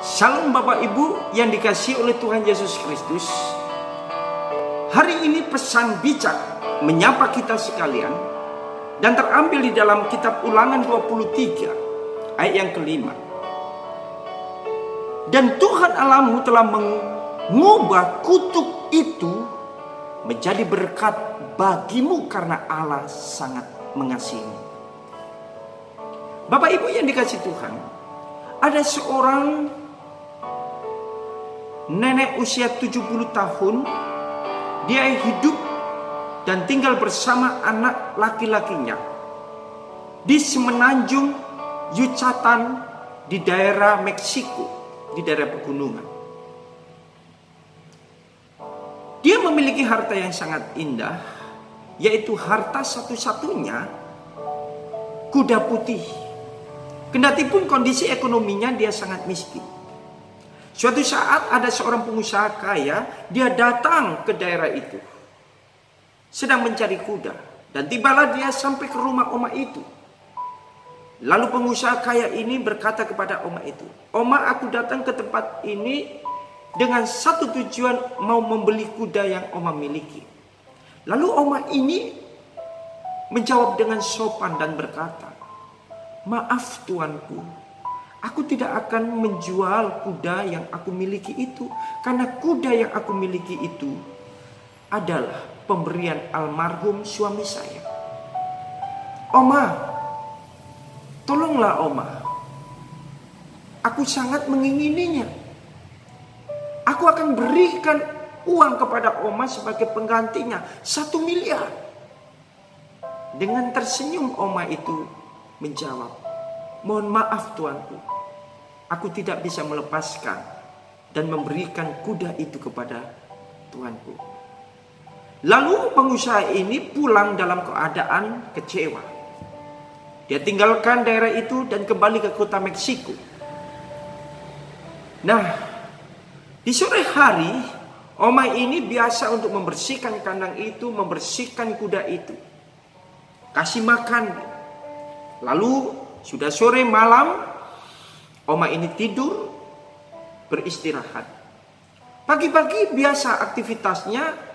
Salam Bapak Ibu yang dikasihi oleh Tuhan Yesus Kristus. Hari ini pesan bijak menyapa kita sekalian dan terambil di dalam kitab Ulangan 23 ayat yang kelima. Dan Tuhan Allahmu telah mengubah kutuk itu menjadi berkat bagimu karena Allah sangat mengasihimu. Bapak Ibu yang dikasihi Tuhan, ada seorang nenek usia 70 tahun. Dia hidup dan tinggal bersama anak laki-lakinya di semenanjung Yucatan di daerah Meksiko, di daerah pegunungan. Dia memiliki harta yang sangat indah, yaitu harta satu-satunya kuda putih. Kendatipun kondisi ekonominya dia sangat miskin. Suatu saat ada seorang pengusaha kaya, dia datang ke daerah itu, sedang mencari kuda. Dan tibalah dia sampai ke rumah oma itu. Lalu pengusaha kaya ini berkata kepada oma itu, "Oma, aku datang ke tempat ini dengan satu tujuan, mau membeli kuda yang oma miliki." Lalu oma ini menjawab dengan sopan dan berkata, "Maaf tuanku, aku tidak akan menjual kuda yang aku miliki itu, karena kuda yang aku miliki itu adalah pemberian almarhum suami saya. Oma, tolonglah Oma. Aku sangat mengingininya. Aku akan berikan uang kepada Oma sebagai penggantinya, 1 miliar. Dengan tersenyum Oma itu menjawab, "Mohon maaf tuanku, aku tidak bisa melepaskan dan memberikan kuda itu kepada tuanku." Lalu pengusaha ini pulang dalam keadaan kecewa. Dia tinggalkan daerah itu dan kembali ke kota Meksiko. Nah, di sore hari, oma ini biasa untuk membersihkan kandang itu, membersihkan kuda itu, kasih makan. Lalu sudah sore malam, oma ini tidur, beristirahat. Pagi-pagi biasa aktivitasnya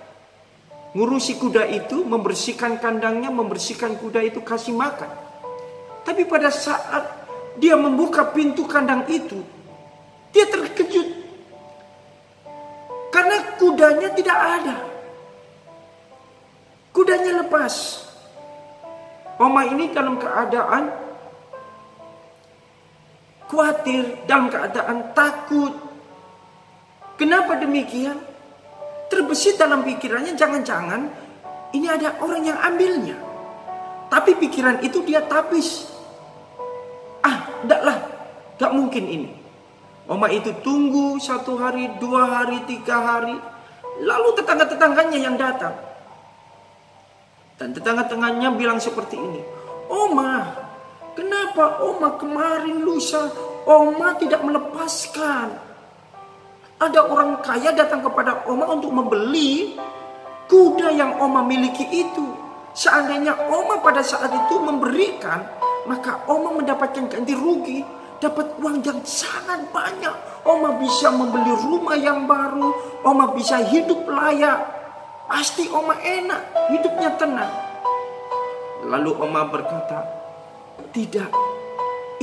ngurusi kuda itu, membersihkan kandangnya, membersihkan kuda itu, kasih makan. Tapi pada saat dia membuka pintu kandang itu, dia terkejut karena kudanya tidak ada. Kudanya lepas. Oma ini dalam keadaan khawatir, dalam keadaan takut. Kenapa demikian? Terbesit dalam pikirannya, jangan-jangan ini ada orang yang ambilnya. Tapi pikiran itu dia tapis. Enggaklah, gak mungkin ini. Oma itu tunggu 1 hari, 2 hari, 3 hari. Lalu tetangga-tetangganya yang datang. Dan tetangga-tetangganya bilang seperti ini, "Oma, kenapa Oma kemarin lusa Oma tidak melepaskan? Ada orang kaya datang kepada Oma untuk membeli kuda yang Oma miliki itu. Seandainya Oma pada saat itu memberikan, maka Oma mendapatkan ganti rugi, dapat uang yang sangat banyak. Oma bisa membeli rumah yang baru, Oma bisa hidup layak. Pasti Oma enak, hidupnya tenang." Lalu Oma berkata, "Tidak,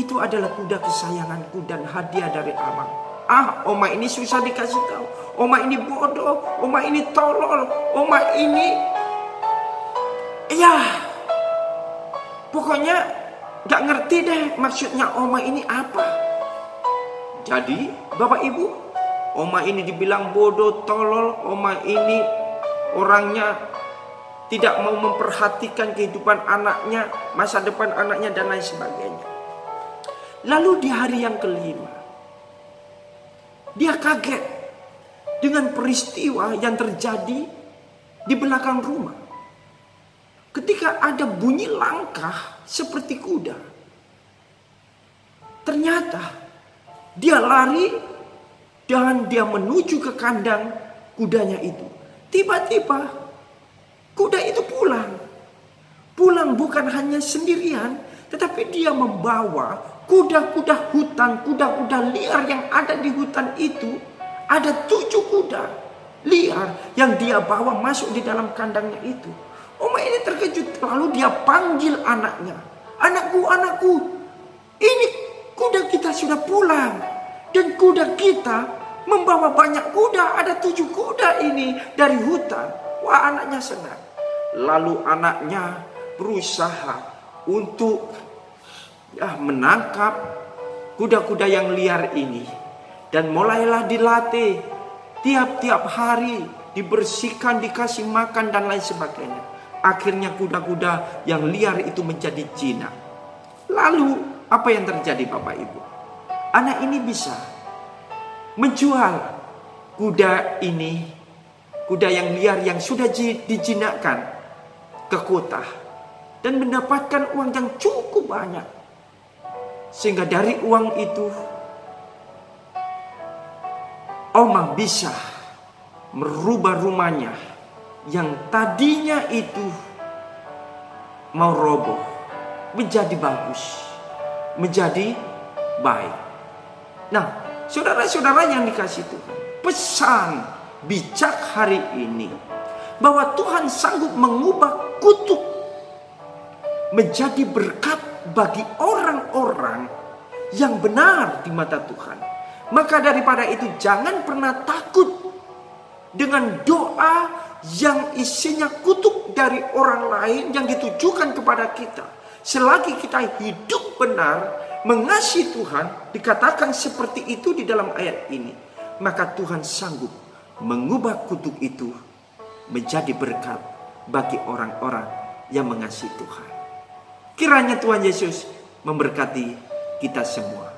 itu adalah kuda kesayanganku dan hadiah dari Abang." Oma ini susah dikasih tahu. Oma ini bodoh, Oma ini tolol, Oma ini, pokoknya gak ngerti deh maksudnya Oma ini apa. Jadi Bapak Ibu, Oma ini dibilang bodoh, tolol. Oma ini orangnya tidak mau memperhatikan kehidupan anaknya, masa depan anaknya, dan lain sebagainya. Lalu di hari yang kelima, dia kaget dengan peristiwa yang terjadi di belakang rumah. Ketika ada bunyi langkah seperti kuda. Ternyata dia lari dan dia menuju ke kandang kudanya itu. Tiba-tiba kuda itu pulang. Pulang bukan hanya sendirian, Tetapi dia membawa kuda-kuda hutan, kuda-kuda liar yang ada di hutan itu. Ada 7 kuda liar yang dia bawa masuk di dalam kandangnya itu. Oma ini terkejut, lalu dia panggil anaknya. Anakku, anakku, ini kuda kita sudah pulang. Dan kuda kita membawa banyak kuda, ada 7 kuda ini dari hutan. Wah, anaknya senang. Lalu anaknya berusaha untuk menangkap kuda-kuda yang liar ini. Dan mulailah dilatih tiap-tiap hari, dibersihkan, dikasih makan dan lain sebagainya. Akhirnya kuda-kuda yang liar itu menjadi jinak. Lalu apa yang terjadi Bapak Ibu? Anak ini bisa menjual kuda ini, kuda yang liar yang sudah dijinakkan, ke kota. Dan mendapatkan uang yang cukup banyak. Sehingga dari uang itu Oma bisa merubah rumahnya yang tadinya itu mau roboh menjadi bagus, menjadi baik. Nah, saudara-saudara yang dikasih Tuhan, pesan bijak hari ini bahwa Tuhan sanggup mengubah kutuk menjadi berkat bagi orang-orang yang benar di mata Tuhan. Maka daripada itu jangan pernah takut dengan doa yang isinya kutuk dari orang lain yang ditujukan kepada kita. Selagi kita hidup benar, mengasihi Tuhan, dikatakan seperti itu di dalam ayat ini, maka Tuhan sanggup mengubah kutuk itu menjadi berkat bagi orang-orang yang mengasihi Tuhan. Kiranya Tuhan Yesus memberkati kita semua.